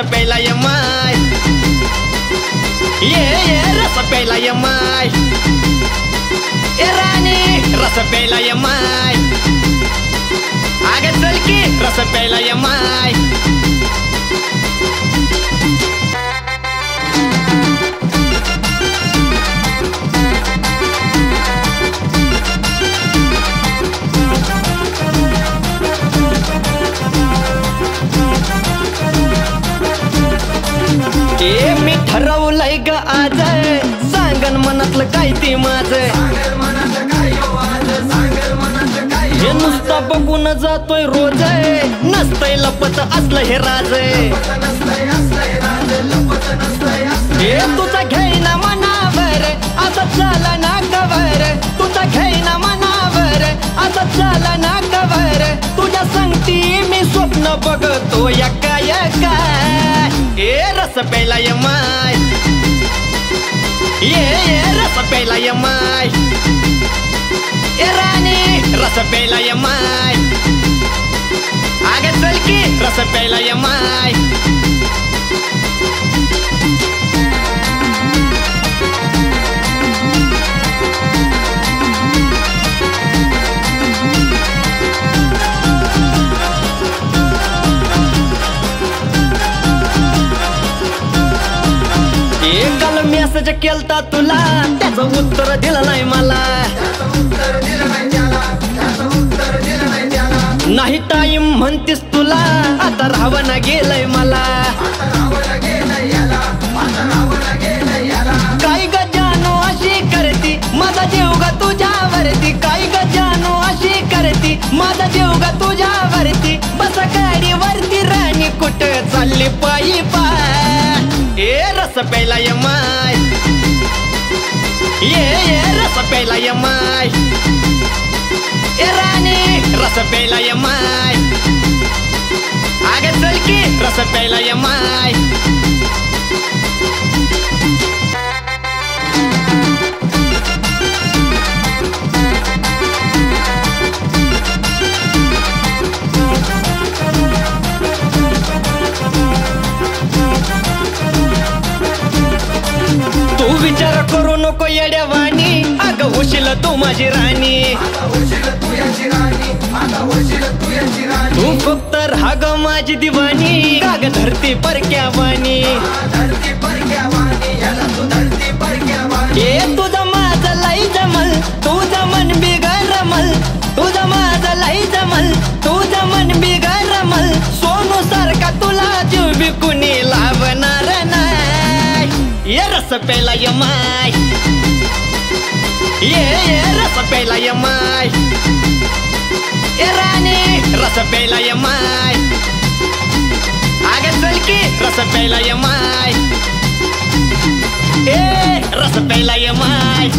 प्यायला ये माय, ये रस प्यायला ये माय, ए राणी रस प्यायला ये माय, आगे चल की रस प्यायला ये माय। मी ठरवलंय ग आज, सांगन मनातलं काय ते माझं, हे नुसतं बघून जातोय रोज, नसतंय लपत असलं हे राज, हे तुझा घेईना मनावर आता चाला ना कवर, तुझा घेईना मनावर आता चाला ना कवर, तुझ्या संगती मी स्वप्न बघतो एका एका, ए रस प्यायला ये माय, ये रस प्यायला ये माय, ए राणी रस प्यायला ये माय, आगे चल की रस प्यायला ये माय। काल मेसेज केलता तुला, त्याचं उत्तर दिलं नाही मला, नाही टाइम म्हणतीस तुला, आता राहावं गेलंय मला, काय ग जानू अशी करती माझा जीव ग तुझ्यावरती, काय ग जानू अशी करती माझा जीव ग तुझ्यावरती, बस गाडीवरती राणी कुठं चालली पायी पाय, ए रस प्यायला ये माय, ये रस प्यायला ये माय, ए राणी रस प्यायला ये माय, आगे चल की रस प्यायला ये माय। विचार करू नको येड्यावानी, अगं होशील तू माझी राणी, तू फक्त राहा ग माझी दिवाणी, काग धरती परक्यावानी, ए तुझं माझं लाई जमल, तुझं मन बिगरमल, तुझं माझं लाई जमल, तुझं मन बिगरमल, सोनू सारखा तुला जीव बी कुणी लावणार नाही, ये रस प्यायला ये माय, ये रस प्यायला ये माय, ए राणी रस प्यायला ये माय, आगे चल की रस प्यायला ये माय, ए रस प्यायला ये माय।